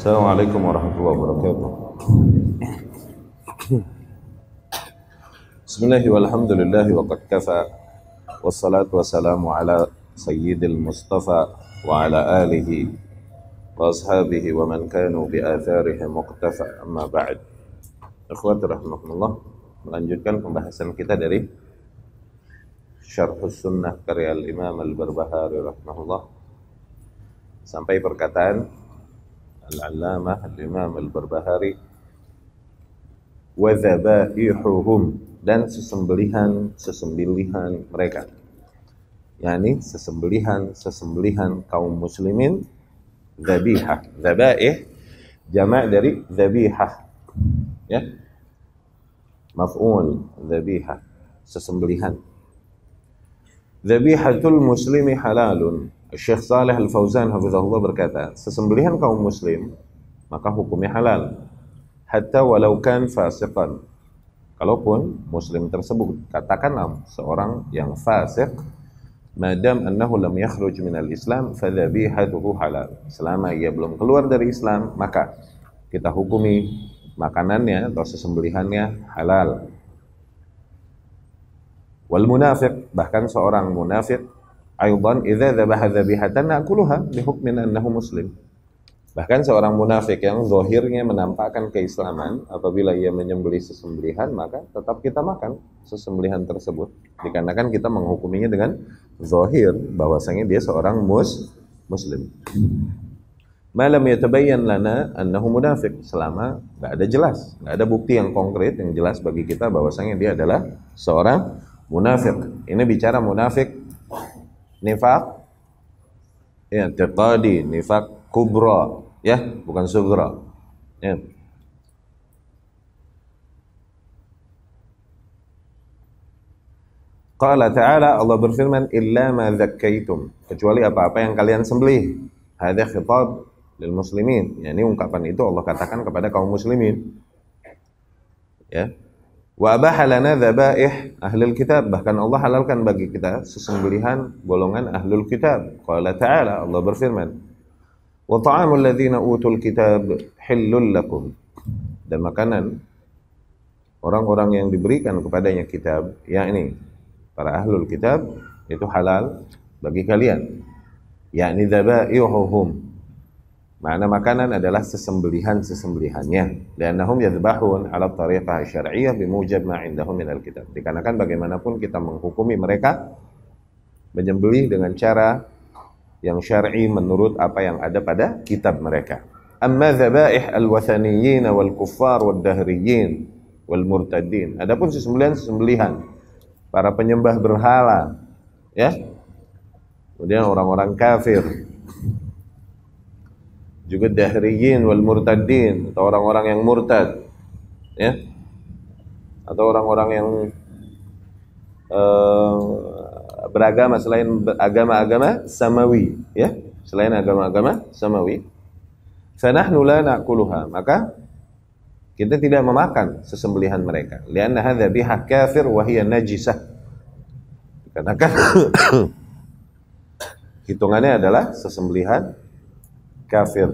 Assalamualaikum warahmatullahi wabarakatuh. Bismillahi walhamdulillahi wa qad kafa. Wassalatu wassalamu ala sayyidil mustafa wa ala alihi wa ashabihi wa man kanu bi atharihi muqtafa. Amma ba'd. Ikhwati rahimakumullah, melanjutkan pembahasan kita dari Syarhus Sunnah karya Al-Imam Al-Barbahari rahimahullah sampai perkataan Al-Allamah Al-Imam Al-Barbahari wa dzabaihuhum, dan sesembelihan mereka, yakni sesembelihan kaum muslimin. Dzabihah, dzabaih jamak dari dzabihah, ya, maf'ul dzabihah, sesembelihan. Dzabihatul muslimi halalun. Syekh Shalih Al-Fauzan hafizahullah berkata, sesembelihan kaum muslim maka hukumnya halal, hatta walau kan fasiqan, kalaupun muslim tersebut katakanlah seorang yang fasik, madam annahu lam yakhruj minal Islam fadzabihatuhu halal, selama ia belum keluar dari Islam maka kita hukumi makanannya atau sesembelihannya halal. Wal munafiq, bahkan seorang munafik, aidan idza dzabaha dzabihatan na'kuluha bihukmin annahu muslim. Bahkan seorang munafik yang zahirnya menampakkan keislaman, apabila ia menyembelih sesembelihan maka tetap kita makan sesembelihan tersebut, dikarenakan kita menghukuminya dengan zahir bahwasanya dia seorang muslim. Malam yatabayyan lana annahu munafiq, selama enggak ada jelas, enggak ada bukti yang konkret yang jelas bagi kita bahwasanya dia adalah seorang munafik. Ini bicara munafik nifaq ya, i'tiqadi, nifaq kubra, ya, bukan sugra, ya. Qala ta'ala, Allah berfirman, illa ma dzakkaitum, kecuali apa-apa yang kalian sembelih. Hadza khitab lil muslimin, yakni ungkapan itu Allah katakan kepada kaum muslimin, ya. Wa abaha lana dzabaih ahlul kitab, bahkan Allah halalkan bagi kita sesembelihan golongan ahlul kitab. Qala ta'ala, Allah berfirman, wa ta'amul ladzina utul kitab hillul lakum, dan makanan orang-orang yang diberikan kepadanya kitab, yakni para ahlul kitab, itu halal bagi kalian, yakni dzabaihuhum. Makna makanan adalah sesembelihannya. Li'annahum yadhbahun 'ala tariqah syar'iyyah bimujab ma 'indahum minal kitab. Dikarenakan bagaimanapun kita menghukumi mereka menyembelih dengan cara yang syar'i menurut apa yang ada pada kitab mereka. Amma dzabaih al-wathaniyyin wal kuffar wad dahriyyin wal murtaddin. Adapun sesembelihan para penyembah berhala, ya. Kemudian orang-orang kafir, juga dahriyin wal murtaddin, atau orang-orang yang murtad, ya, atau orang-orang yang beragama selain agama-agama samawi, ya, selain agama-agama samawi. Fanahnu la na'kuluha, maka kita tidak memakan sesembelihan mereka. Lianna hadza biha kafir wa hiya najisah, karena kan hitungannya adalah sesembelihan kafir.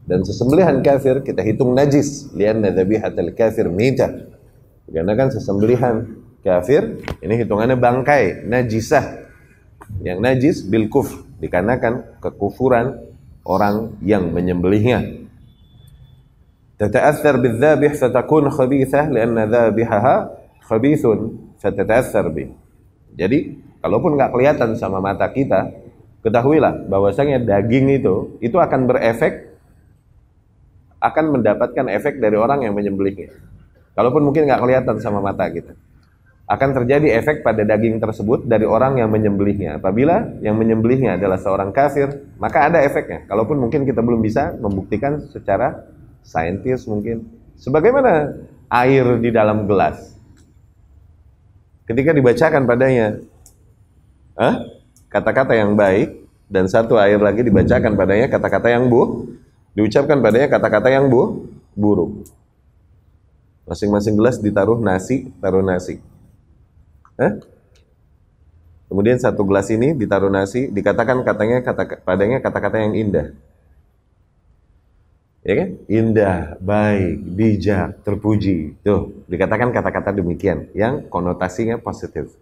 Dan sesembelihan kafir kita hitung najis, lianna dzabihatal kafir mitah, karena kan sesembelihan kafir ini hitungannya bangkai, najisah, yang najis bil kufr, dikarenakan kekufuran orang yang menyembelihnya. Tata'athar bidzabih fatakun khabithah lianna dzabihaha khabithun fatata'athar bih. Jadi kalaupun enggak kelihatan sama mata kita, ketahuilah bahwasanya daging itu akan berefek, akan mendapatkan efek dari orang yang menyembelihnya. Kalaupun mungkin nggak kelihatan sama mata kita, akan terjadi efek pada daging tersebut dari orang yang menyembelihnya. Apabila yang menyembelihnya adalah seorang kafir, maka ada efeknya. Kalaupun mungkin kita belum bisa membuktikan secara saintis mungkin. Sebagaimana air di dalam gelas, ketika dibacakan padanya kata-kata yang baik, dan satu air lagi dibacakan padanya kata-kata yang diucapkan padanya kata-kata yang buruk. Masing-masing gelas ditaruh nasi, taruh nasi. Kemudian satu gelas ini ditaruh nasi, dikatakan padanya kata-kata yang indah. Ya kan? Indah, baik, bijak, terpuji. Tuh, dikatakan kata-kata demikian yang konotasinya positif.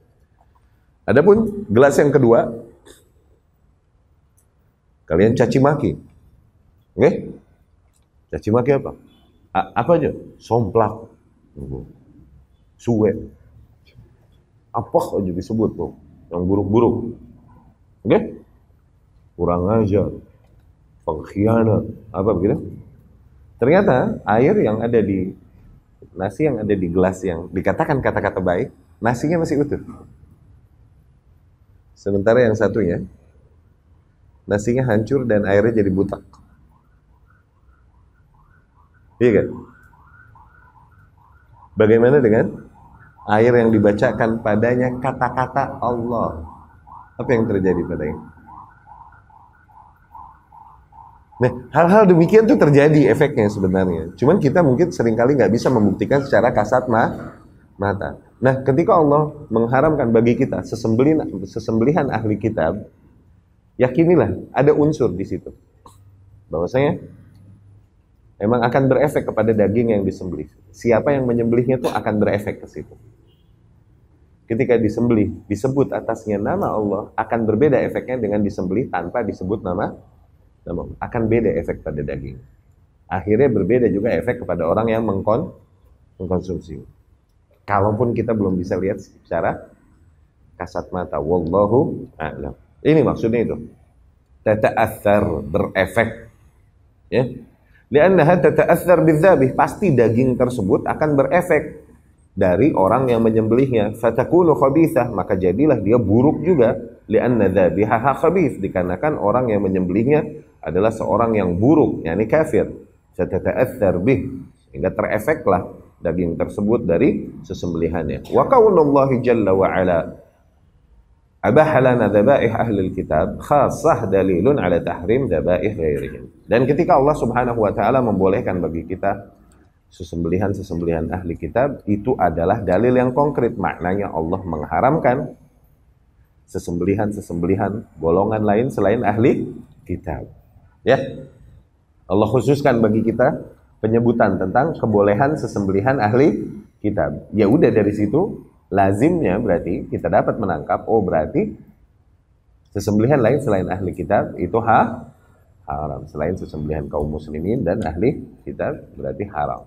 Adapun gelas yang kedua, kalian caci maki. Oke? Caci maki apa? Apa aja? Somplak. Suwe. Apa aja disebut tuh? Yang buruk-buruk. Oke? Kurang ajar. Pengkhianat. Apa begitu? Ternyata air yang ada di nasi yang ada di gelas yang dikatakan kata-kata baik, nasinya masih utuh. Sementara yang satunya, nasinya hancur dan airnya jadi butak. Iya kan? Bagaimana dengan air yang dibacakan padanya kata-kata Allah? Apa yang terjadi padanya? Nah, hal-hal demikian tuh terjadi efeknya sebenarnya. Cuman kita mungkin seringkali nggak bisa membuktikan secara kasat mata. Nah, ketika Allah mengharamkan bagi kita sesembelihan ahli kitab, yakinilah ada unsur di situ. Bahwasanya memang akan berefek kepada daging yang disembelih. Siapa yang menyembelihnya tuh akan berefek ke situ. Ketika disembelih, disebut atasnya nama Allah, akan berbeda efeknya dengan disembelih tanpa disebut nama akan beda efek pada daging. Akhirnya berbeda juga efek kepada orang yang mengkonsumsi. Kalaupun kita belum bisa lihat secara kasat mata, wallahu a'lam. Ini maksudnya itu. Tata'athar, berefek. Ya. Li'annaha tata'athar bidzabih, pasti daging tersebut akan berefek dari orang yang menyembelihnya. Fatakunu khabithah, maka jadilah dia buruk juga. Li'anna dzabihaha khabith, dikarenakan orang yang menyembelihnya adalah seorang yang buruk, yakni kafir. Tata'athar bih, sehingga terefeklah daging tersebut dari sesembelihannya. Wa qaunullahi jalla wa ala abahalana dzabaih ahli kitab khassah dalilun ala tahrim dzabaih ghairihim. Dan ketika Allah Subhanahu wa taala membolehkan bagi kita sesembelihan-sesembelihan ahli kitab, itu adalah dalil yang konkret. Maknanya Allah mengharamkan sesembelihan-sesembelihan golongan lain selain ahli kitab. Ya. Allah khususkan bagi kita penyebutan tentang kebolehan sesembelihan ahli kitab. Ya udah, dari situ lazimnya berarti kita dapat menangkap, oh berarti sesembelihan lain selain ahli kitab itu haram. Selain sesembelihan kaum muslimin dan ahli kitab berarti haram.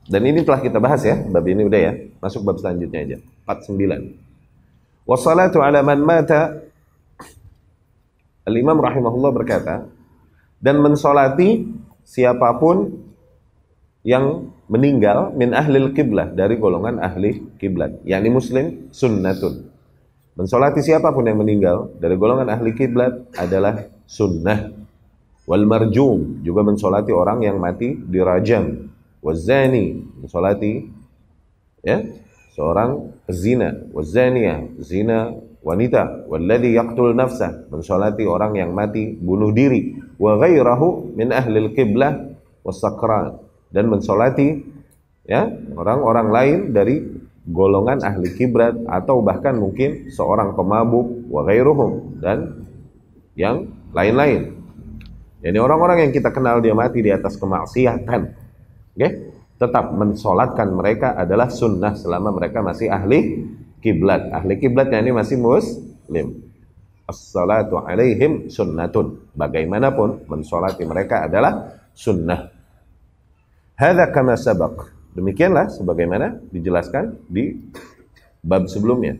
Dan ini telah kita bahas ya, bab ini udah ya. Masuk bab selanjutnya aja. 49. Wassalatu ala man mata. Al-Imam rahimahullah berkata, dan mensolati siapapun yang meninggal min ahlil qiblah, dari golongan ahli kiblat, yakni muslim, sunnatun. Mensolati siapapun yang meninggal dari golongan ahli kiblat adalah sunnah. Wal marjum, juga mensolati orang yang mati dirajam. Wazani, mensolati ya seorang pezina. Wazaniyah, zina wanita. Walladhi yaqtul nafsah, mensolati orang yang mati bunuh diri. Wa ghairahu min ahlil qiblah wasakran, dan mensolati ya orang-orang lain dari golongan ahli kiblat atau bahkan mungkin seorang pemabuk, wa ghairuhum, dan yang lain-lain. Jadi orang-orang yang kita kenal dia mati di atas kemaksiatan, tetap mensolatkan mereka adalah sunnah selama mereka masih ahli kiblat. Ahli kiblatnya ini masih muslim. As-salatu alaihim sunnatun. Bagaimanapun mensolati mereka adalah sunnah. Hadza kama sabaq. Demikianlah sebagaimana dijelaskan di bab sebelumnya.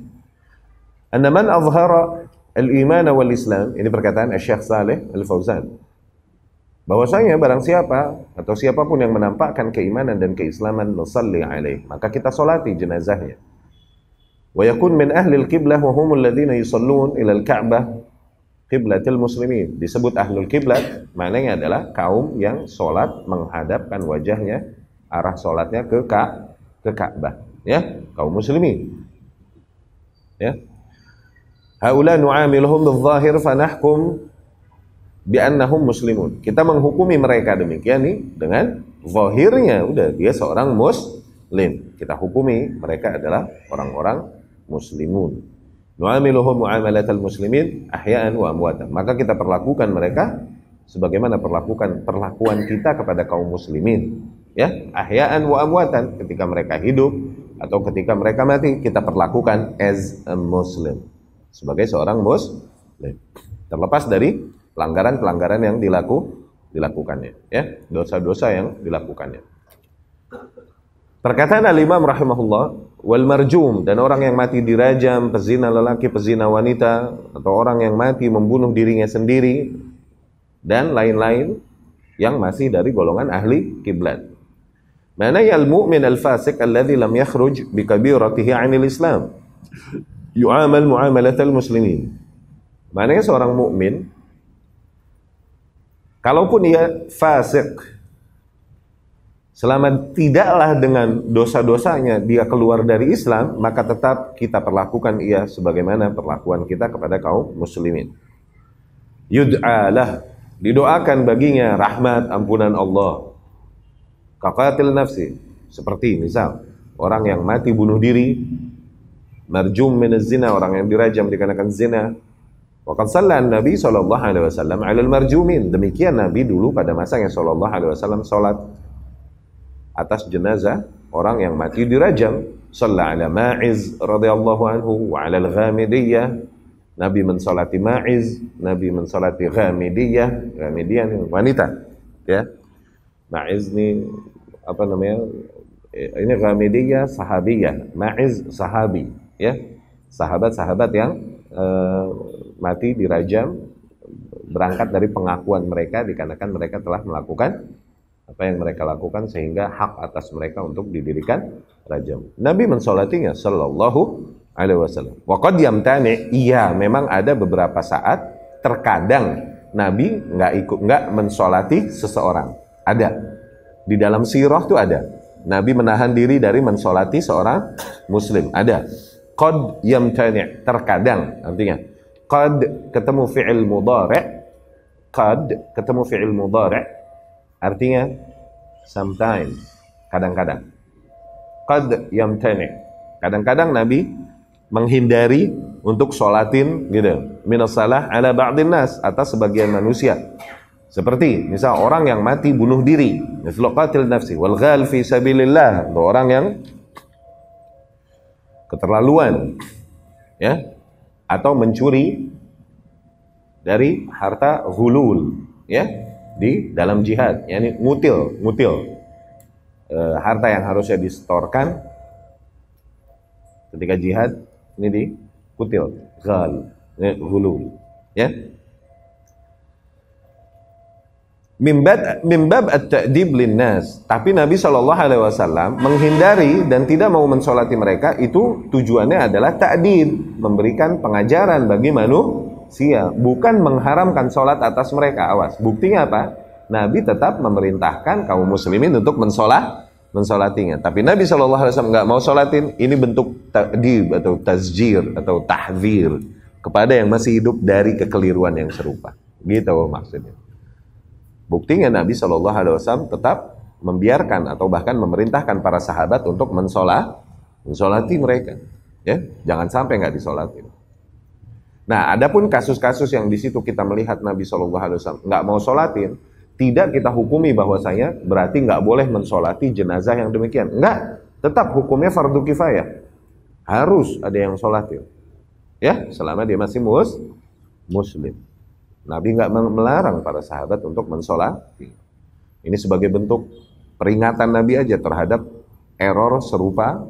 Anna man azhara al-iman wal Islam, ini perkataan Syekh Saleh Al-Fauzan, bahwasanya barang siapa atau siapapun yang menampakkan keimanan dan keislaman, nusalli alaih, maka kita solati jenazahnya. Wa yakun min ahli al-qiblah wa humul ladzina yusallun ila al-Ka'bah qiblatil muslimin. Disebut ahlul kiblat maknanya adalah kaum yang solat menghadapkan wajahnya, arah solatnya ke Ka'bah, ya, kaum muslimin. Ya. Haula nu'amiluhum bil-zahir fa nahkum bi'annahum muslimun. Kita menghukumi mereka demikian nih dengan zahirnya, udah dia seorang muslim. Kita hukumi mereka adalah orang-orang muslimun. Nu'amiluhum mu'amalatal muslimin ahya'an wa amwatan. Maka kita perlakukan mereka sebagaimana perlakuan kita kepada kaum muslimin, ya, ahya'an wa amwatan, ketika mereka hidup atau ketika mereka mati, kita perlakukan as a muslim, sebagai seorang muslim, terlepas dari pelanggaran-pelanggaran yang dilakukannya, ya, dosa-dosa yang dilakukannya. Perkataan al-Imam rahimahullah, wal marjum, dan orang yang mati dirajam, pezina lelaki, pezina wanita, atau orang yang mati membunuh dirinya sendiri, dan lain-lain yang masih dari golongan ahli kiblat. Mana yal mu'min al-fasik alladhi lam yakhruj bi kabiratihi 'anil Islam yu'amal mu'amalatal muslimin. Maknanya seorang mukmin, kalaupun ia fasik, selama tidaklah dengan dosa-dosanya dia keluar dari Islam, maka tetap kita perlakukan ia sebagaimana perlakuan kita kepada kaum muslimin. Yud'alah, didoakan baginya rahmat ampunan Allah. Kaqatil nafsi, seperti misal orang yang mati bunuh diri, marjum min zina, orang yang dirajam dikarenakan zina. Wa qad shalla Nabi sallallahu alaihi wasallam 'alal marjumin. Demikian Nabi dulu pada masanya sallallahu alaihi wasallam salat atas jenazah orang yang mati dirajam. Shalla ala Ma'iz radhiyallahu anhu wa 'ala al-Ghamidiyah. Nabi mensalati Ma'iz, Nabi mensalati Ghamidiyah. Ghamidiyah ini wanita, ya. Ma'iz ini apa namanya? Ini Ghamidiyah sahabiyah, Ma'iz sahabi, ya. Sahabat-sahabat yang mati dirajam berangkat dari pengakuan mereka dikarenakan mereka telah melakukan apa yang mereka lakukan sehingga hak atas mereka untuk didirikan rajam. Nabi mensolatinya sallallahu alaihi wasallam. Wa qad yamtani, iya memang ada beberapa saat terkadang Nabi enggak mensolati seseorang. Ada. Di dalam sirah itu ada. Nabi menahan diri dari mensolati seorang muslim. Ada. Qad yamtani, terkadang, artinya qad ketemu fi'il mudhari', qad ketemu fi'il mudhari', artinya sometimes, kadang-kadang. Qad yamtani, kadang-kadang Nabi menghindari untuk sholatin gitu, minas salah ala ba'din nas, atas sebagian manusia. Seperti misal orang yang mati bunuh diri, misal qatil nafsi wal ghal fi sabilillah, orang yang keterlaluan, ya, atau mencuri dari harta ghulul, ya, di dalam jihad, yakni ngutil harta yang harusnya disetorkan ketika jihad, ini dikutil, ghal, ghulul, ya. Mimbab at-ta'dib linnas, tapi Nabi SAW menghindari dan tidak mau mensolati mereka, itu tujuannya adalah ta'dib, memberikan pengajaran bagi manusia, bukan mengharamkan sholat atas mereka. Awas, buktinya apa? Nabi tetap memerintahkan kaum muslimin untuk mensolatinya, tapi Nabi SAW nggak mau sholatin. Ini bentuk ta'dib atau tazjir atau tahdzir kepada yang masih hidup dari kekeliruan yang serupa, gitu maksudnya. Buktinya Nabi SAW tetap membiarkan atau bahkan memerintahkan para sahabat untuk mensolati mereka, ya, jangan sampai nggak disolatin. Nah, adapun kasus-kasus yang di situ kita melihat Nabi SAW nggak mau solatin, tidak kita hukumi bahwasanya berarti nggak boleh mensolati jenazah yang demikian. Enggak, tetap hukumnya fardu kifayah, harus ada yang solatin, ya, selama dia masih muslim. Nabi nggak melarang para sahabat untuk mensolati. Ini sebagai bentuk peringatan Nabi aja terhadap error serupa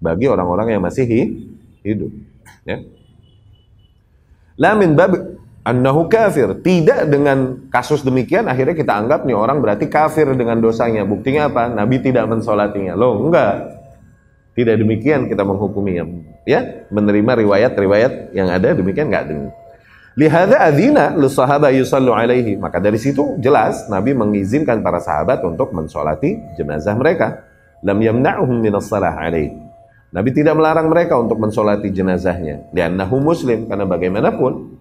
bagi orang-orang yang masih hidup, ya. La min bab annahu kafir, tidak dengan kasus demikian akhirnya kita anggap nih orang berarti kafir dengan dosanya. Buktinya apa? Nabi tidak mensolatinya. Loh, enggak. Tidak demikian kita menghukuminya, ya. Menerima riwayat-riwayat yang ada demikian, enggak demikian. Lihada adzina lissahabah yusallu alaihi, maka dari situ jelas Nabi mengizinkan para sahabat untuk mensolati jenazah mereka. Lam yamna'uhum minas salah alaihi, Nabi tidak melarang mereka untuk mensolati jenazahnya. Li'annahu muslim, karena bagaimanapun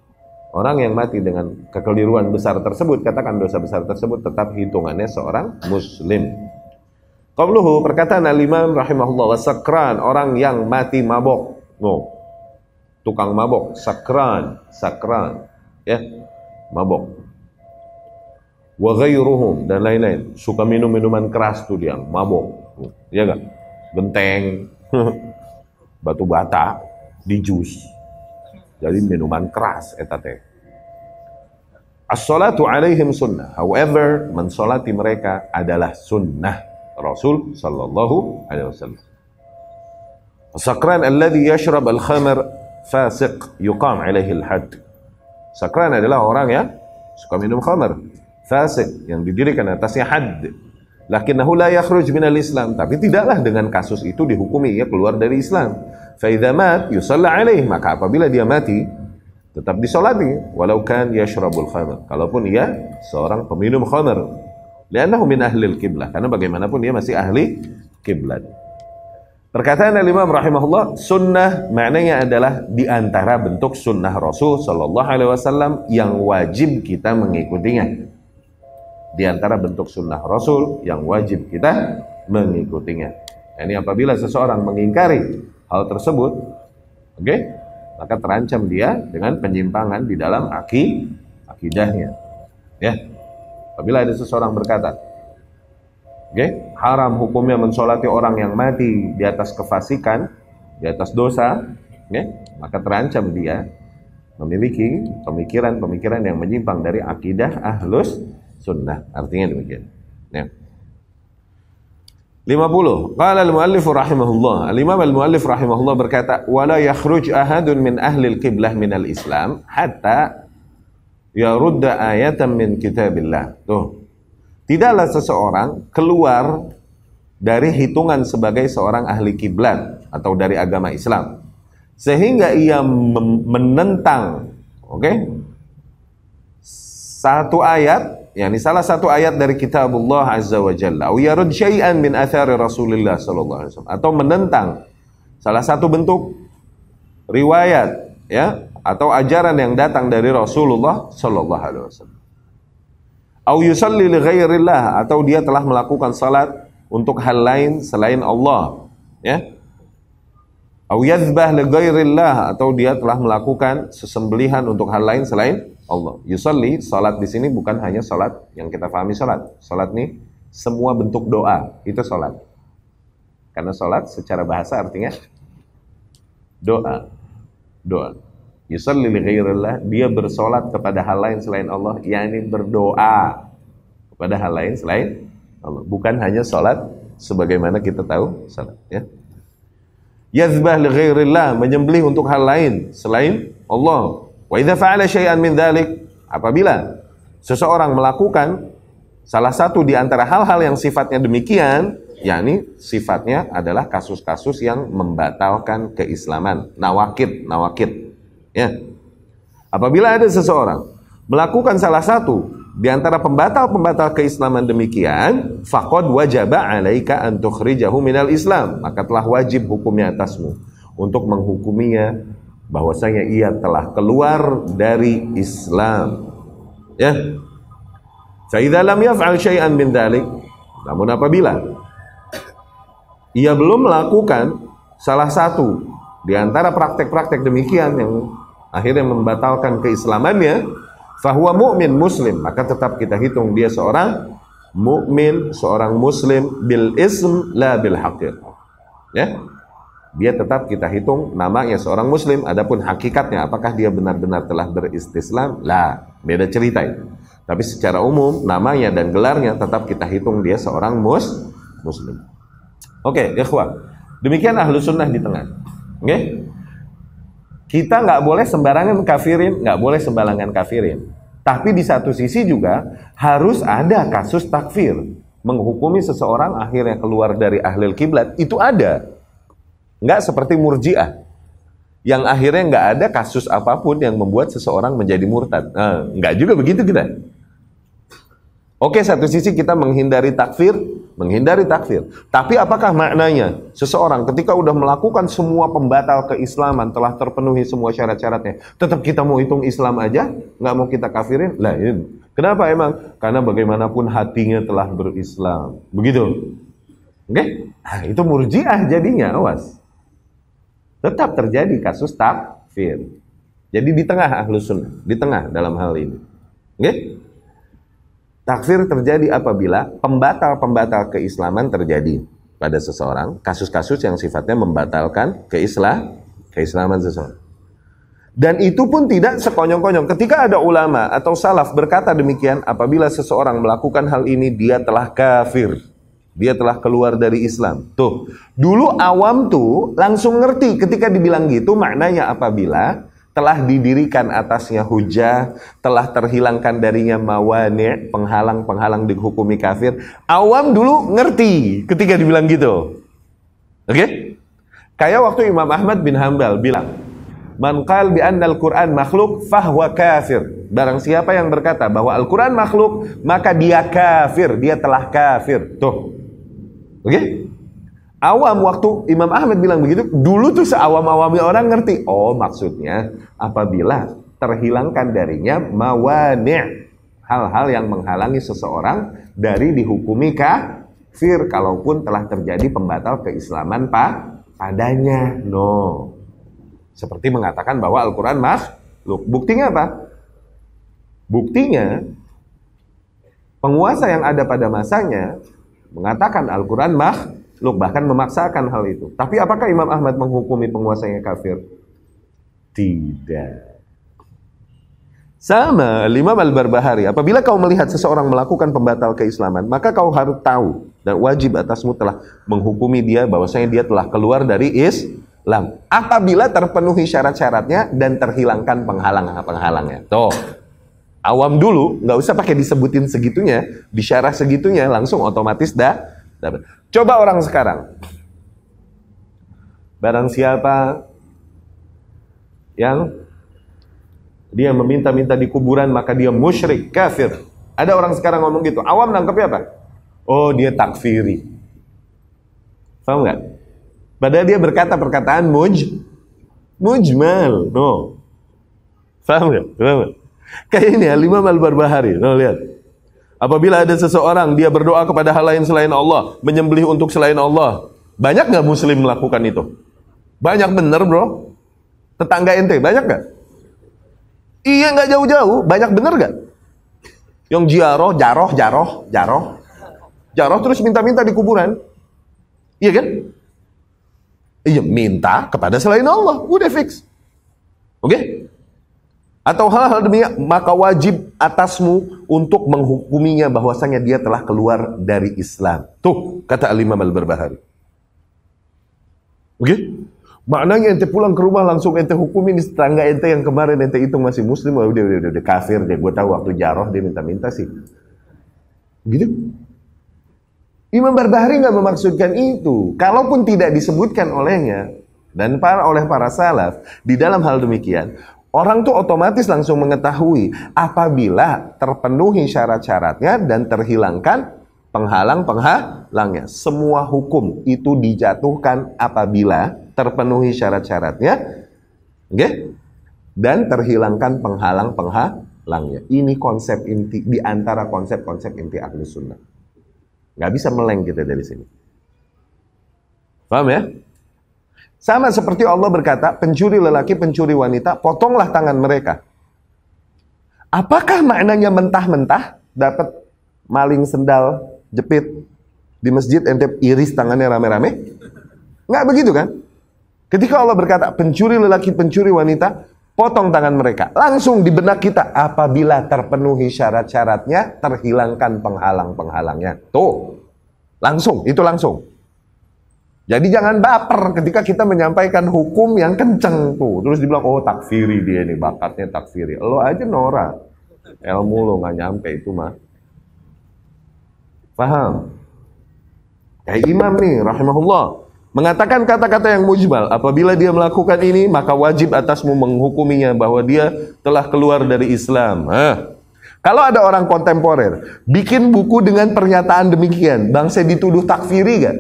orang yang mati dengan kekeliruan besar tersebut, katakan dosa besar tersebut, tetap hitungannya seorang muslim. Qauluhu, perkataan al-Imam rahimahullah, wasakran, orang yang mati mabok. No, tukang mabok, sakran, ya, mabok. wa ghairuhum, dan lain-lain. Suka minum minuman keras tuh dia, mabok. Iya enggak? Genteng, batu bata, di jus. Jadi minuman keras eta teh. As-salatu alaihim sunnah. However, mensolati mereka adalah sunnah Rasul sallallahu alaihi wasallam. As-sakran alladhi yashrab al-khamr fasiq yuqam alaihi al-hadd. Sakran adalah orang yang suka minum khamr, fasik, yang didirikan atasnya had. Lakinnahu la yakhruj minal Islam, tapi tidaklah dengan kasus itu dihukumi ia keluar dari Islam. Fa idza mat yusalla alaihi, maka apabila dia mati tetap disolati, walau kan yashrabul khamr, kalaupun ia seorang peminum khamr. Li'annahu min ahlil qiblah, karena bagaimanapun dia masih ahli kiblat. Perkataan Imam rahimahullah, sunnah maknanya adalah di antara bentuk sunnah Rasul sallallahu alaihi wasallam yang wajib kita mengikutinya. Di antara bentuk sunnah Rasul yang wajib kita mengikutinya. Ini apabila seseorang mengingkari hal tersebut, oke, maka terancam dia dengan penyimpangan di dalam akidahnya. Ya. Apabila ada seseorang berkata, haram hukumnya mensolati orang yang mati di atas kefasikan, di atas dosa, maka terancam dia memiliki pemikiran-pemikiran yang menyimpang dari akidah ahlus sunnah. Artinya demikian. Ya. 50. Qala al-muallif rahimahullah. Al-imam al-muallif rahimahullah berkata, "Wala yakhruj ahadun min ahli al-qiblah min al-Islam hatta yarudda ayatan min kitabillah." Tuh. Tidaklah seseorang keluar dari hitungan sebagai seorang ahli kiblat atau dari agama Islam sehingga ia menentang, satu ayat, yakni salah satu ayat dari kitabullah azza wa jalla, atau yarud syai'an min athari Rasulillah sallallahu alaihi wasallam, atau menentang salah satu bentuk riwayat, ya, atau ajaran yang datang dari Rasulullah sallallahu alaihi wasallam. Au yusalli li ghairillah, atau dia telah melakukan salat untuk hal lain selain Allah, ya. Au yadzbah li ghairillah, atau dia telah melakukan sesembelihan untuk hal lain selain Allah. Yusalli, salat di sini bukan hanya salat yang kita pahami salat. Salat nih semua bentuk doa, itu salat. Karena salat secara bahasa artinya doa. Doa. Yusalli li ghairillah, dia bersolat kepada hal lain selain Allah, yakni berdoa kepada hal lain selain Allah, bukan hanya salat sebagaimana kita tahu salat, ya. Yadzbah li ghairillah, menyembelih untuk hal lain selain Allah. Wa idza fa'ala syai'an min dzalik, apabila seseorang melakukan salah satu di antara hal-hal yang sifatnya demikian, yakni sifatnya adalah kasus-kasus yang membatalkan keislaman, nawakid, ya. Apabila ada seseorang melakukan salah satu di antara pembatal-pembatal keislaman demikian, faqad wajaba 'alaika an tukhrijahu minal Islam, maka telah wajib hukumnya atasmu untuk menghukuminya bahwasanya ia telah keluar dari Islam, ya. Fa idza lam yaf'al syai'an min dzalik, namun apabila ia belum melakukan salah satu di antara praktek-praktek demikian yang akhirnya membatalkan keislamannya, fahuwa mu'min muslim, maka tetap kita hitung dia seorang mukmin, seorang muslim bil ism la bil haqiq, ya. Dia tetap kita hitung namanya seorang muslim, adapun hakikatnya apakah dia benar-benar telah beristislam, lah, beda cerita itu. Tapi secara umum namanya dan gelarnya tetap kita hitung dia seorang muslim. Oke, ikhwah. Demikian ahlu sunnah di tengah. Oke? Kita nggak boleh sembarangan kafirin, nggak boleh sembarangan kafirin. Tapi di satu sisi juga harus ada kasus takfir, menghukumi seseorang akhirnya keluar dari ahlil kiblat, itu ada. Nggak seperti murji'ah, yang akhirnya nggak ada kasus apapun yang membuat seseorang menjadi murtad. Nah, nggak juga begitu kita. Oke, satu sisi kita menghindari takfir. Tapi apakah maknanya seseorang ketika udah melakukan semua pembatal keislaman, telah terpenuhi semua syarat-syaratnya, tetap kita mau hitung Islam aja, nggak mau kita kafirin? Lah, ini. Kenapa emang? Karena bagaimanapun hatinya telah berislam. Begitu. Oke? Nah, itu murji'ah jadinya, awas. Tetap terjadi kasus takfir. Jadi di tengah ahlus sunnah, di tengah dalam hal ini. Oke? Takfir terjadi apabila pembatal-pembatal keislaman terjadi pada seseorang, kasus-kasus yang sifatnya membatalkan keislaman seseorang. Dan itu pun tidak sekonyong-konyong. Ketika ada ulama atau salaf berkata demikian, apabila seseorang melakukan hal ini, dia telah kafir. Dia telah keluar dari Islam. Tuh, dulu awam tuh langsung ngerti ketika dibilang gitu, maknanya apabila telah didirikan atasnya hujah, telah terhilangkan darinya mawani', penghalang-penghalang dihukumi kafir. Awam dulu ngerti ketika dibilang gitu. Oke? Kayak waktu Imam Ahmad bin Hanbal bilang, man qala bi anna al-Qur'an makhluk fahuwa kafir. Barang siapa yang berkata bahwa Al-Qur'an makhluk, maka dia kafir, dia telah kafir. Tuh. Oke? Awam waktu Imam Ahmad bilang begitu, dulu tuh seawam-awamnya orang ngerti. Oh, maksudnya apabila terhilangkan darinya mawani', hal-hal yang menghalangi seseorang dari dihukumi kafir kalaupun telah terjadi pembatal keislaman padanya. No. Seperti mengatakan bahwa Al-Quran makhluk. Buktinya apa? Buktinya penguasa yang ada pada masanya mengatakan Al-Quran makhluk, bahkan memaksakan hal itu. Tapi apakah Imam Ahmad menghukumi penguasanya kafir? Tidak. Sama Imam Al-Barbahari, apabila kau melihat seseorang melakukan pembatal keislaman, maka kau harus tahu dan wajib atasmu telah menghukumi dia bahwasanya dia telah keluar dari Islam apabila terpenuhi syarat-syaratnya dan terhilangkan penghalang-penghalangnya. Tuh, awam dulu nggak usah pakai disebutin segitunya, disyarah segitunya, langsung otomatis dapat. Coba orang sekarang, barang siapa yang dia meminta-minta di kuburan maka dia musyrik, kafir. Ada orang sekarang ngomong gitu, awam nangkepnya apa? Oh, dia takfiri. Paham nggak? Padahal dia berkata perkataan mujmal. No. Paham nggak? Kayak ini Imam Al-Barbahari. No, lihat. Apabila ada seseorang dia berdoa kepada hal lain selain Allah, menyembelih untuk selain Allah, banyak nggak Muslim melakukan itu? Banyak bener, bro. Tetangga ente banyak nggak? Iya, nggak jauh-jauh. Banyak bener nggak? Yang jaroh terus minta-minta di kuburan. Iya kan? Iya, minta kepada selain Allah. Udah fix. Oke? Atau hal-hal demikian, maka wajib atasmu untuk menghukuminya bahwasanya dia telah keluar dari Islam. Tuh, kata Imam Al-Barbahari. Oke? Maknanya ente pulang ke rumah langsung ente hukumin tetangga ente yang kemarin ente hitung masih muslim, udah kafir deh. Gue tahu waktu jaroh dia minta-minta sih. Gitu. Imam Barbahari nggak memaksudkan itu. Kalaupun tidak disebutkan olehnya dan oleh para salaf di dalam hal demikian, orang tuh otomatis langsung mengetahui apabila terpenuhi syarat-syaratnya dan terhilangkan penghalangnya. Semua hukum itu dijatuhkan apabila terpenuhi syarat-syaratnya, okay? Dan terhilangkan penghalangnya. Ini konsep inti di antara konsep-konsep inti Ahlus Sunnah. Nggak bisa meleng kita dari sini. Paham ya? Sama seperti Allah berkata, pencuri lelaki, pencuri wanita, potonglah tangan mereka. Apakah maknanya mentah-mentah dapat maling sendal jepit di masjid ente iris tangannya rame-rame? Nggak begitu kan? Ketika Allah berkata, pencuri lelaki, pencuri wanita, potong tangan mereka. Langsung di benak kita, apabila terpenuhi syarat-syaratnya, terhilangkan penghalang-penghalangnya. Tuh, langsung, itu langsung. Jadi jangan baper ketika kita menyampaikan hukum yang kenceng tuh. Terus dibilang, oh takfiri dia nih, bakatnya takfiri. Lo aja norak. Ilmu lo nggak nyampe itu mah. Paham? Kayak imam nih, rahimahullah, mengatakan kata-kata yang mujmal. Apabila dia melakukan ini, maka wajib atasmu menghukuminya bahwa dia telah keluar dari Islam. Kalau ada orang kontemporer bikin buku dengan pernyataan demikian, bangsa dituduh takfiri gak?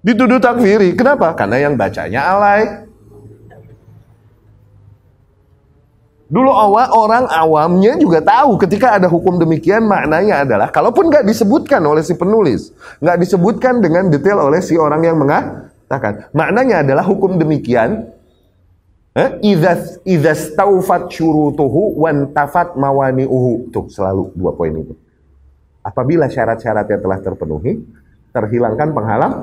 Dituduh takfiri. Kenapa? Karena yang bacanya alay. Dulu orang awamnya juga tahu ketika ada hukum demikian, maknanya adalah, kalaupun nggak disebutkan oleh si penulis, nggak disebutkan dengan detail oleh si orang yang mengatakan, maknanya adalah hukum demikian Idza staufat syurutuhu wantafat mawani'uhu. Tuh selalu dua poin itu. Apabila syarat-syaratnya telah terpenuhi, terhilangkan penghalang.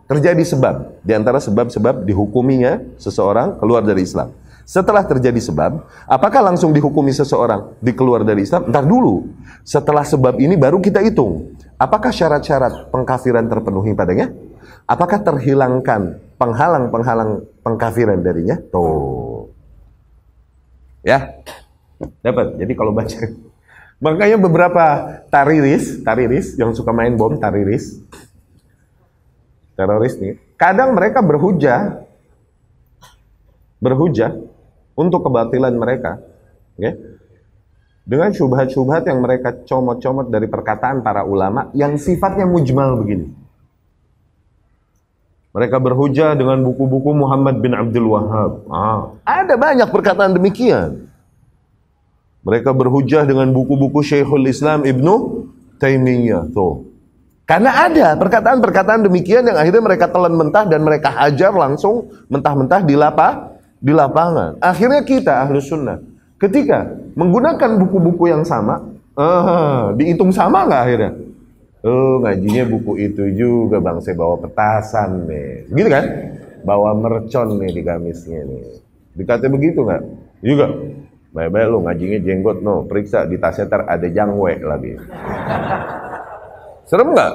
Terjadi sebab. Di antara sebab-sebab dihukuminya seseorang keluar dari Islam. Setelah terjadi sebab, apakah langsung dihukumi seseorang dikeluar dari Islam? Ntar dulu. Setelah sebab ini baru kita hitung. Apakah syarat-syarat pengkafiran terpenuhi padanya? Apakah terhilangkan penghalang-penghalang pengkafiran darinya? Tuh. Ya. Dapat. Jadi kalau baca. Makanya beberapa tariris yang suka main bom, teroris nih, kadang mereka berhujah untuk kebatilan mereka, okay? Dengan syubhat-syubhat yang mereka comot-comot dari perkataan para ulama yang sifatnya mujmal begini. Mereka berhujah dengan buku-buku Muhammad bin Abdul Wahhab. Ada banyak perkataan demikian. Mereka berhujah dengan buku-buku Syekhul Islam Ibnu Taimiyah. Tuh. Karena ada perkataan-perkataan demikian yang akhirnya mereka telan mentah dan mereka hajar langsung mentah-mentah di lapangan. Akhirnya kita Ahlus Sunnah ketika menggunakan buku-buku yang sama, dihitung sama nggak akhirnya? Ngajinya buku itu juga bang, saya bawa petasan nih, gitu kan? Bawa mercon nih di gamisnya nih. Dikata begitu nggak? Juga. Baik-baik lu ngajinya jenggot no, periksa di tasnya ada jangwe lagi. Serem nggak?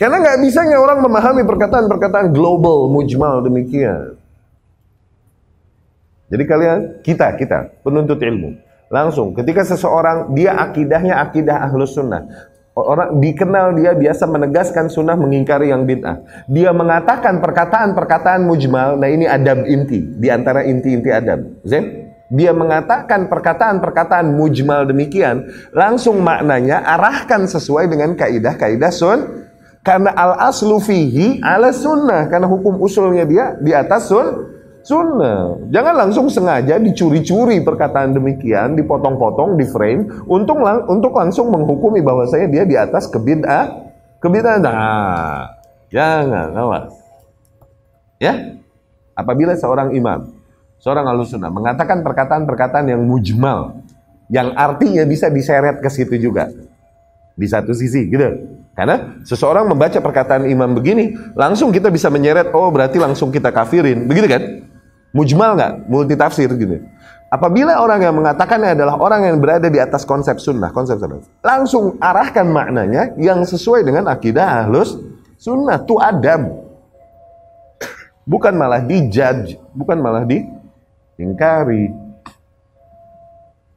Karena nggak bisanya orang memahami perkataan-perkataan global, mujmal demikian. Jadi kita penuntut ilmu, langsung ketika seseorang dia akidahnya akidah Ahlus Sunnah, orang dikenal dia biasa menegaskan sunnah, mengingkari yang bid'ah. Dia mengatakan perkataan-perkataan mujmal. Nah ini adab inti, di antara inti-inti adab. Dia mengatakan perkataan-perkataan mujmal demikian, langsung maknanya arahkan sesuai dengan kaidah-kaidah karena al-aslu fihi ala sunnah, karena hukum usulnya dia di atas sunnah. Jangan langsung sengaja dicuri-curi perkataan demikian, dipotong-potong, di frame untuk langsung menghukumi bahwasanya dia di atas kebid'ah. Nah, jangan, awas. Ya. Apabila seorang imam, seorang Ahlus Sunnah mengatakan perkataan-perkataan yang mujmal, yang artinya bisa diseret ke situ juga. Di satu sisi, gitu. Karena seseorang membaca perkataan imam begini, langsung kita bisa menyeret, oh berarti langsung kita kafirin, begitu kan? Mujmal nggak? Multitafsir gitu. Apabila orang yang mengatakannya adalah orang yang berada di atas konsep sunnah, langsung arahkan maknanya yang sesuai dengan akidah Ahlus Sunnah. Itu adab. Bukan malah dijudge, bukan malah diingkari.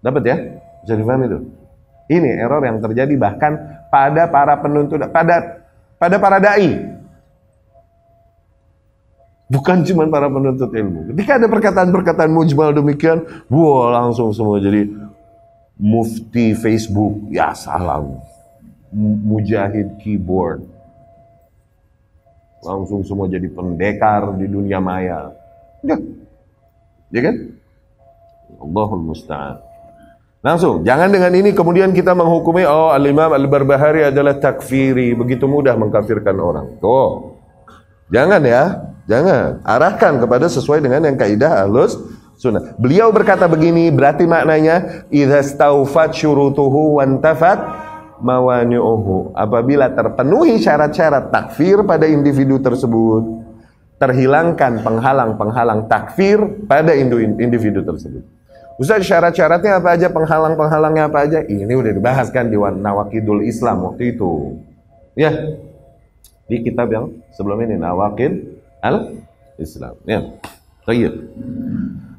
Dapat ya? Bisa difahami itu? Ini error yang terjadi bahkan pada para penuntut, pada para dai. Bukan cuma para penuntut ilmu. Ketika ada perkataan-perkataan mujmal demikian, wah langsung semua jadi mufti Facebook. Ya salam. Mujahid keyboard. Langsung semua jadi pendekar di dunia maya. Ya kan? Allahul musta'an. Langsung, jangan dengan ini kemudian kita menghukumi, oh Al-Imam Al-Barbahari adalah takfiri, begitu mudah mengkafirkan orang. Tuh. Jangan ya, jangan. Arahkan kepada sesuai dengan yang kaidah Ahlus Sunnah. Beliau berkata begini, berarti maknanya idza staufat syurutuhu wantafat mawani'uhu. Apabila terpenuhi syarat-syarat takfir pada individu tersebut, terhilangkan penghalang-penghalang takfir pada individu tersebut. Ustaz, syarat-syaratnya apa aja, penghalang-penghalangnya apa aja? Ini udah dibahas kan di Nawaqidul Islam waktu itu. Ya. Di kitab yang sebelum ini, Nawaqid al-Islam. Ya. Baik.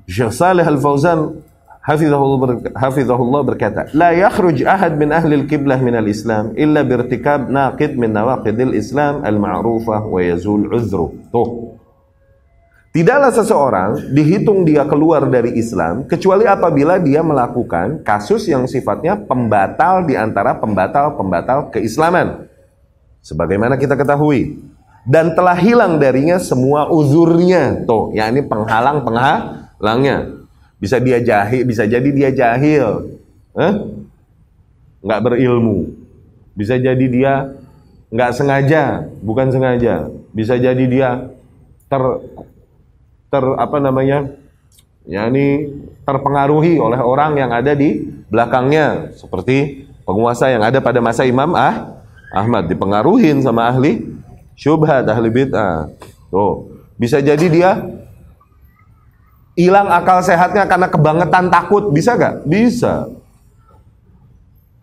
Syekh Shalih Al-Fauzan hafizahullah berkata, "La yakhruj ahad min ahli al-qiblah min al-Islam illa birtikab naqid min nawaqidil Islam al-ma'rufah wa yazul 'udhru." Tuh. Tidaklah seseorang dihitung dia keluar dari Islam kecuali apabila dia melakukan kasus yang sifatnya pembatal di antara pembatal-pembatal keislaman. Sebagaimana kita ketahui. Dan telah hilang darinya semua uzurnya. Tuh, yakni penghalangnya. Bisa dia jahil, bisa jadi dia jahil. Nggak berilmu. Bisa jadi dia nggak sengaja, bukan sengaja. Bisa jadi dia terpengaruhi oleh orang yang ada di belakangnya, seperti penguasa yang ada pada masa Imam Ahmad, dipengaruhin sama ahli syubhat, ahli bid'ah. Tuh, bisa jadi dia hilang akal sehatnya karena kebangetan takut, bisa gak? Bisa.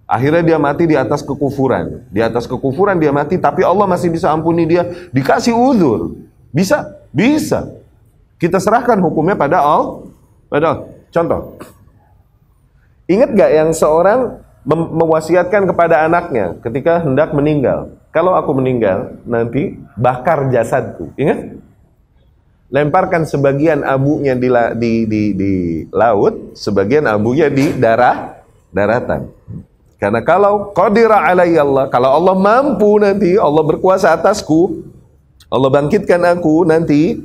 Akhirnya dia mati di atas kekufuran. Di atas kekufuran dia mati, tapi Allah masih bisa ampuni dia, dikasih uzur. Bisa? Bisa. Kita serahkan hukumnya pada Allah. Contoh, ingat gak yang seorang mewasiatkan kepada anaknya ketika hendak meninggal, kalau aku meninggal nanti bakar jasadku, ingat? Lemparkan sebagian abunya di laut, sebagian abunya di daratan. Karena kalau qadira alayya Allah, kalau Allah mampu nanti, Allah berkuasa atasku, Allah bangkitkan aku nanti,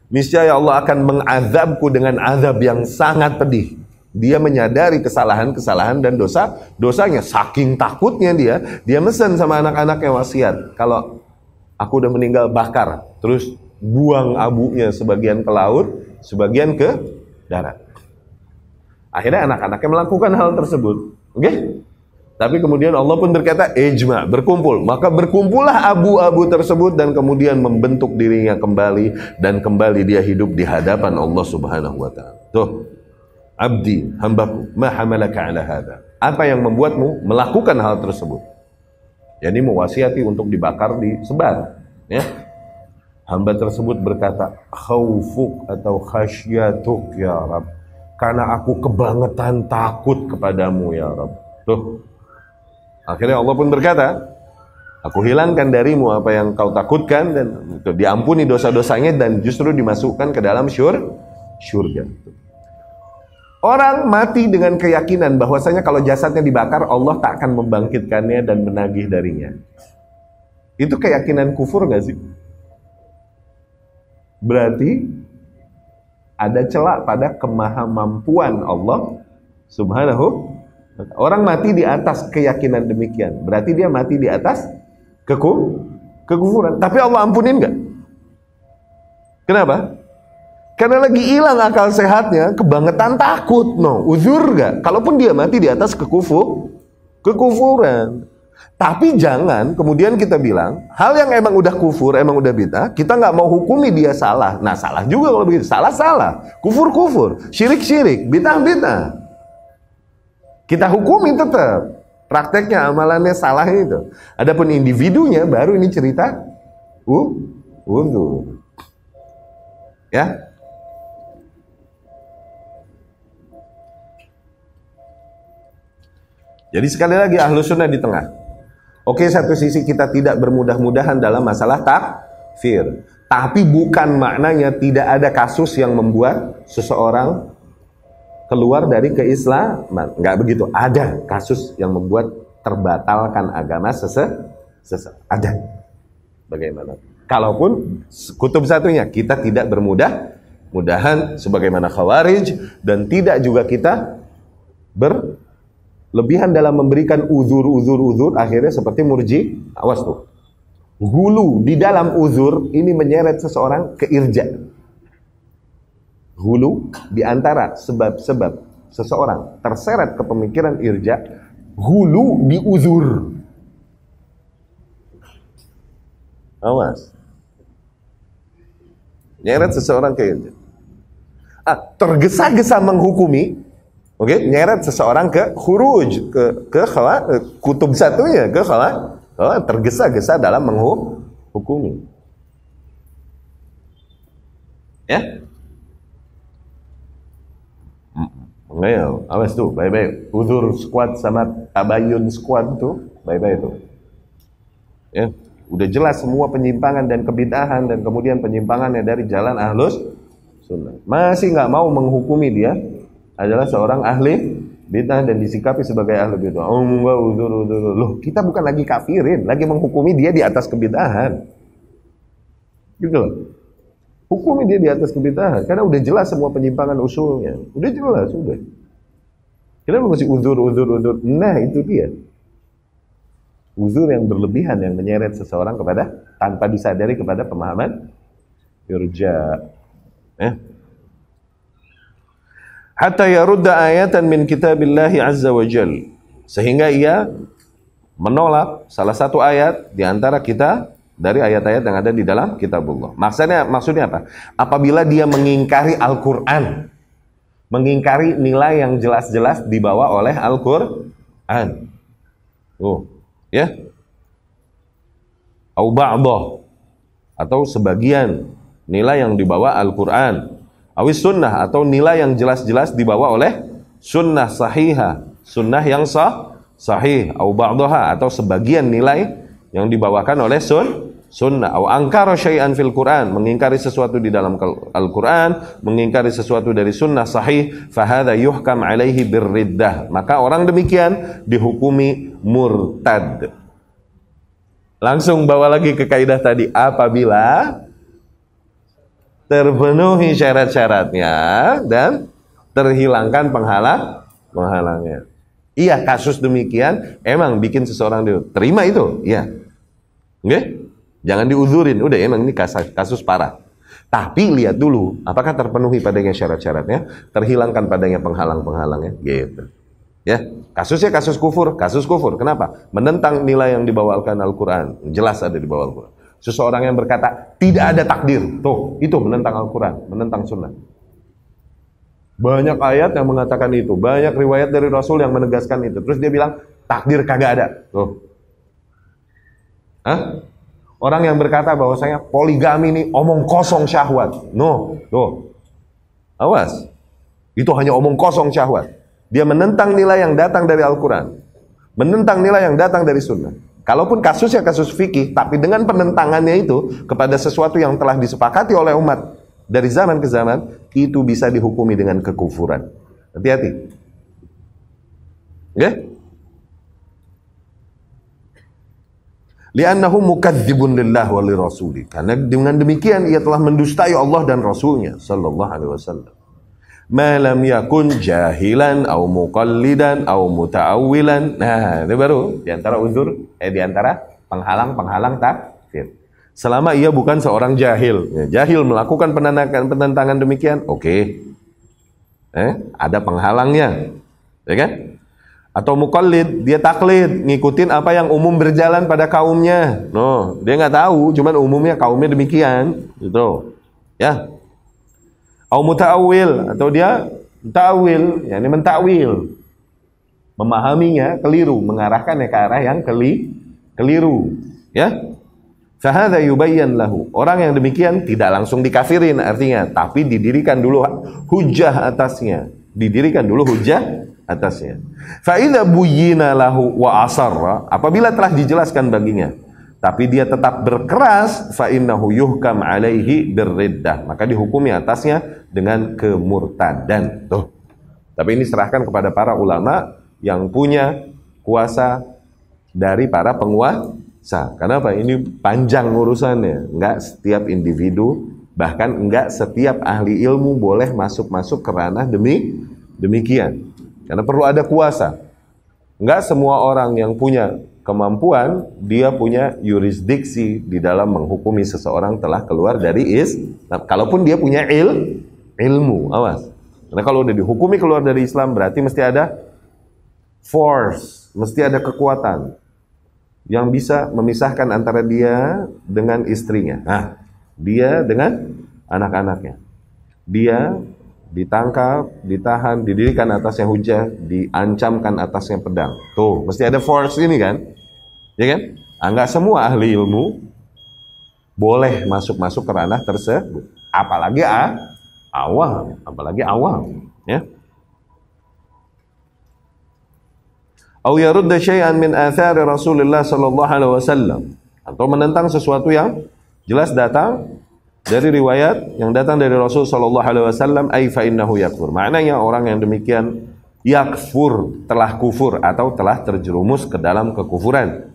niscaya Allah akan mengazabku dengan azab yang sangat pedih. Dia menyadari kesalahan-kesalahan dan dosanya. Saking takutnya dia mesen sama anak-anaknya wasiat, kalau aku udah meninggal bakar, terus buang abunya sebagian ke laut, sebagian ke darat. Akhirnya anak-anaknya melakukan hal tersebut. Oke? Tapi kemudian Allah pun berkata, ijma, berkumpul. Maka berkumpullah abu-abu tersebut dan kemudian membentuk dirinya kembali, dan kembali dia hidup di hadapan Allah Subhanahu wa taala. Tuh, abdi, hambaku, ma hamalaka ala hada. Apa yang membuatmu melakukan hal tersebut? Jadi mewasiati untuk dibakar, disebar, ya. Hamba tersebut berkata, khaufuk atau khasyatuk ya Rabb, karena aku kebangetan takut kepadamu ya Rabb. Tuh. Akhirnya Allah pun berkata, aku hilangkan darimu apa yang kau takutkan, dan diampuni dosa-dosanya, dan justru dimasukkan ke dalam syurga. Orang mati dengan keyakinan bahwasanya kalau jasadnya dibakar, Allah tak akan membangkitkannya dan menagih darinya. Itu keyakinan kufur gak sih? Berarti ada celak pada kemahamampuan Allah Subhanahu. Orang mati di atas keyakinan demikian, berarti dia mati di atas kekufuran. Tapi Allah ampunin gak? Kenapa? Karena lagi hilang akal sehatnya, kebangetan takut. No, uzur gak? Kalaupun dia mati di atas kekufuran. Tapi jangan kemudian kita bilang hal yang emang udah kufur, emang udah bid'ah, kita nggak mau hukumi dia salah. Nah, salah juga kalau begitu. Salah, kufur, syirik, bid'ah. Kita hukumi tetap. Prakteknya, amalannya salah itu. Adapun individunya baru ini cerita uzur. Ya. Jadi sekali lagi Ahlus Sunnah di tengah. Oke, satu sisi kita tidak bermudah-mudahan dalam masalah takfir, tapi bukan maknanya tidak ada kasus yang membuat seseorang keluar dari keislaman. Enggak begitu. Ada kasus yang membuat terbatalkan agama ada. Bagaimana? Kalaupun kutub satunya kita tidak bermudah-mudahan sebagaimana Khawarij, dan tidak juga kita berlebihan dalam memberikan uzur, akhirnya seperti Murji. Awas tuh. Hulu di dalam uzur ini menyeret seseorang ke irja. Hulu di antara sebab-sebab seseorang terseret ke pemikiran irja, hulu di uzur. Awas. Nyeret seseorang ke irja. Tergesa-gesa menghukumi, oke, nyeret seseorang ke khuruj, ke kutub satunya, ke tergesa-gesa dalam menghukumi. Ya? Enggak, awas tuh, baik-baik. Uzur squad sama tabayun squad tuh, baik-baik tuh. Ya, udah jelas semua penyimpangan dan kebid'ahan, dan kemudian penyimpangannya dari jalan Ahlus Sunnah. Masih nggak mau menghukumi dia adalah seorang ahli bid'ah dan disikapi sebagai ahli bid'ah. Oh enggak, uzur. Loh, kita bukan lagi kafirin, lagi menghukumi dia di atas kebid'ahan. Gitu loh. Hukumi dia di atas kebid'ahan, karena udah jelas semua penyimpangan usulnya. Udah jelas, udah. Kenapa masih uzur? Nah, itu dia. Uzur yang berlebihan yang menyeret seseorang kepada, tanpa disadari, kepada pemahaman irja. Ya. Hatta yarudda ayatan min kitabillahi azza wa jal, sehingga ia menolak salah satu ayat di antara kita dari ayat-ayat yang ada di dalam kitabullah. Maksudnya apa? Apabila dia mengingkari Al-Quran, mengingkari nilai yang jelas-jelas dibawa oleh Al-Quran. Ya. Au ba'dah, atau sebagian nilai yang dibawa Al-Quran. Awis sunnah, atau nilai yang jelas-jelas dibawa oleh sunnah sahihah, sunnah yang sahih. Au ba'daha, atau sebagian nilai yang dibawakan oleh sunnah. Au angkara syai'an fil Quran, mengingkari sesuatu di dalam Al-Quran, mengingkari sesuatu dari sunnah sahih, fahadha yuhkam alaihi birriddah, maka orang demikian dihukumi murtad. Langsung bawa lagi ke kaidah tadi, apabila terpenuhi syarat-syaratnya dan terhilangkan penghalangnya. Iya, kasus demikian emang bikin seseorang terima itu, iya. Oke? Jangan diuzurin, udah emang ini kasus parah. Tapi lihat dulu, apakah terpenuhi padanya syarat-syaratnya, terhilangkan padanya penghalang-penghalangnya, gitu. Ya, kasusnya kasus kufur. Kenapa? Menentang nilai yang dibawakan Al-Quran, jelas ada di bawah Al-Quran. Seseorang yang berkata tidak ada takdir, tuh itu menentang Al-Quran, menentang sunnah. Banyak ayat yang mengatakan itu, banyak riwayat dari Rasul yang menegaskan itu. Terus dia bilang takdir kagak ada, tuh. Hah? Orang yang berkata bahwasanya poligami ini omong kosong syahwat, tuh, awas, itu hanya omong kosong syahwat. Dia menentang nilai yang datang dari Al-Quran, menentang nilai yang datang dari sunnah. Kalaupun kasusnya kasus fikih, tapi dengan penentangannya itu kepada sesuatu yang telah disepakati oleh umat dari zaman ke zaman, itu bisa dihukumi dengan kekufuran. Hati-hati. Oke? Li'annahu mukadzibun lillah wa lirasuli. Karena dengan demikian ia telah mendustai Allah dan Rasulnya sallallahu alaihi wasallam. Ma lam yakun jahilan au muqallidan au muta'awwilan. Nah, itu baru di antara uzur, di antara penghalang-penghalang takfir. Selama ia bukan seorang jahil, jahil melakukan penentangan demikian, oke. Ada penghalangnya. Ya kan? Atau muqallid, dia taklid, ngikutin apa yang umum berjalan pada kaumnya. Dia nggak tahu, cuman umumnya kaumnya demikian, gitu. Ya. Au muta'awil, atau dia ta'wil, yakni mentakwil, memahaminya keliru, mengarahkannya ke arah yang keliru, ya. Fahadha yubayyan lahu, orang yang demikian tidak langsung dikafirin artinya, tapi didirikan dulu hujah atasnya, Fa idza buyyina lahu wa asarra, apabila telah dijelaskan baginya tapi dia tetap berkeras, fa innahu yuhkam alaihi birriddah, maka dihukumi atasnya dengan kemurtadan. Tuh. Tapi ini serahkan kepada para ulama yang punya kuasa dari para penguasa. Kenapa? Ini panjang urusannya. Enggak setiap individu, bahkan enggak setiap ahli ilmu boleh masuk ke ranah demikian. Karena perlu ada kuasa. Enggak semua orang yang punya kemampuan, dia punya yurisdiksi di dalam menghukumi seseorang telah keluar dari Islam. Kalaupun dia punya ilmu, awas. Karena kalau udah dihukumi keluar dari Islam, berarti mesti ada force, mesti ada kekuatan yang bisa memisahkan antara dia dengan istrinya. Nah, dia dengan anak-anaknya. Dia ditangkap, ditahan, didirikan atasnya hujah, diancamkan atasnya pedang. Tuh, mesti ada force ini kan? Ya kan? Enggak semua ahli ilmu boleh masuk ke ranah tersebut. Apalagi awam, ya. Au yarudda syai'an min athari Rasulullah sallallahu alaihi wasallam, atau menentang sesuatu yang jelas datang dari riwayat yang datang dari Rasul sallallahu alaihi wasallam, ai fa innahu yakfur. Maknanya orang yang demikian yakfur, telah kufur atau telah terjerumus ke dalam kekufuran.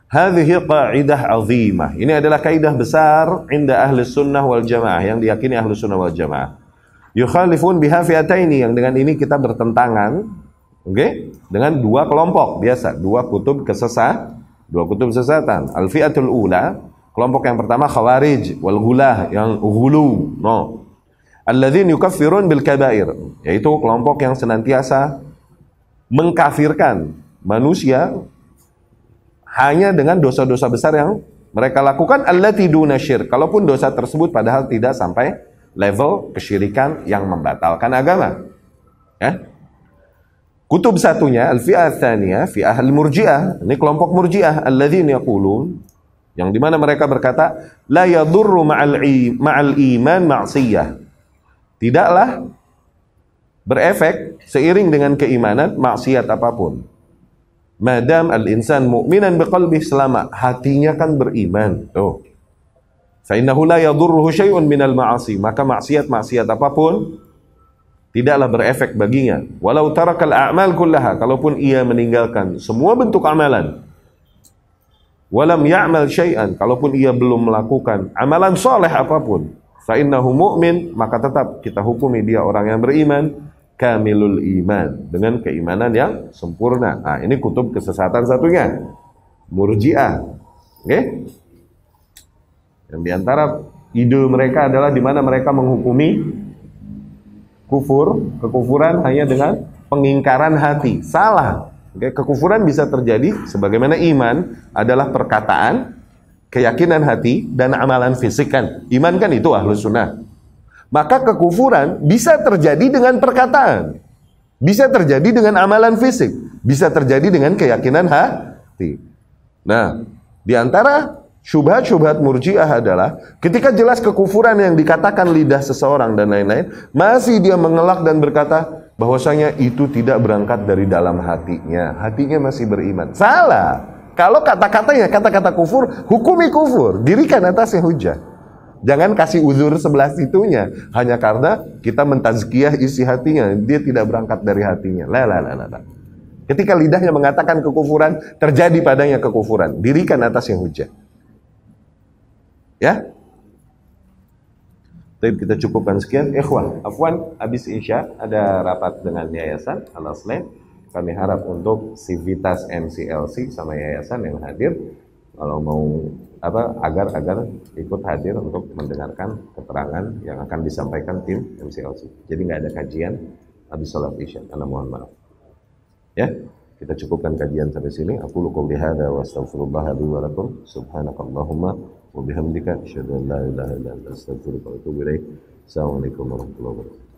Hadhihi qa'idah 'azimah. Ini adalah kaidah besar inda ahli sunnah wal jamaah, yang diyakini ahli sunnah wal jamaah. Yukhalifun biha fi'ataini, yang dengan ini kita bertentangan, dengan dua kelompok biasa, dua kutub sesatan. Al-fi'atul ula, kelompok yang pertama khawarij wal ghulah, yang ghulu, Alladzina yukaffirun bil kabair, yaitu kelompok yang senantiasa mengkafirkan manusia hanya dengan dosa-dosa besar yang mereka lakukan, allati duna syirk, kalaupun dosa tersebut padahal tidak sampai level kesyirikan yang membatalkan agama. Ya. Kutub satunya, al-fi'ah tsaniyah, fi'ah al-murji'ah, ini kelompok murji'ah, alladzina yaqulun, yang dimana mereka berkata, la yadurru ma'al iman ma'siyah, tidaklah berefek seiring dengan keimanan maksiat apapun. Madam al-insan mu'minan biqalbih, selama hatinya kan beriman. Tuh. Fa innahu la yadurruhu syai'un minal ma'asi, maka maksiat-maksiat apapun tidaklah berefek baginya. Walau tarakal a'mal kullaha, kalaupun ia meninggalkan semua bentuk amalan. Walam ya'mal syai'an, kalaupun ia belum melakukan amalan soleh apapun. Fa innahu mu'min, maka tetap kita hukumi dia orang yang beriman, kamilul iman, dengan keimanan yang sempurna. Nah, ini kutub kesesatan satunya, Murji'ah. Oke? Yang diantara ide mereka adalah di mana mereka menghukumi kekufuran hanya dengan pengingkaran hati. Salah. Oke? Kekufuran bisa terjadi sebagaimana iman adalah perkataan, keyakinan hati, dan amalan fisik kan. Iman kan itu ahlus sunnah. Maka kekufuran bisa terjadi dengan perkataan, bisa terjadi dengan amalan fisik, bisa terjadi dengan keyakinan hati. Nah, di antara syubhat-syubhat murji'ah adalah ketika jelas kekufuran yang dikatakan lidah seseorang dan lain-lain, masih dia mengelak dan berkata bahwasanya itu tidak berangkat dari dalam hatinya, hatinya masih beriman. Salah. Kalau kata-katanya kata-kata kufur, hukumi kufur, dirikan atasnya hujah. Jangan kasih uzur sebelah situnya hanya karena kita mentazkiyah isi hatinya, dia tidak berangkat dari hatinya. La. Ketika lidahnya mengatakan kekufuran, terjadi padanya kekufuran, dirikan atasnya hujah. Ya? Tapi kita cukupkan sekian. Ikhwan, afwan, habis Isya ada rapat dengan Yayasan Al-Aslain. Kami harap untuk Civitas MCLC sama yayasan yang hadir, kalau mau agar ikut hadir untuk mendengarkan keterangan yang akan disampaikan tim MCLC. Jadi nggak ada kajian habis sholat Isya, karena mohon maaf. Ya, kita cukupkan kajian sampai sini. Aku qouli hadza wa astaghfirullah li wa lakum. Subhanakallahumma wa bihamdika asyhadu an la ilaha illa anta astaghfiruka wa atubu ilaik. Assalamualaikum warahmatullahi wabarakatuh.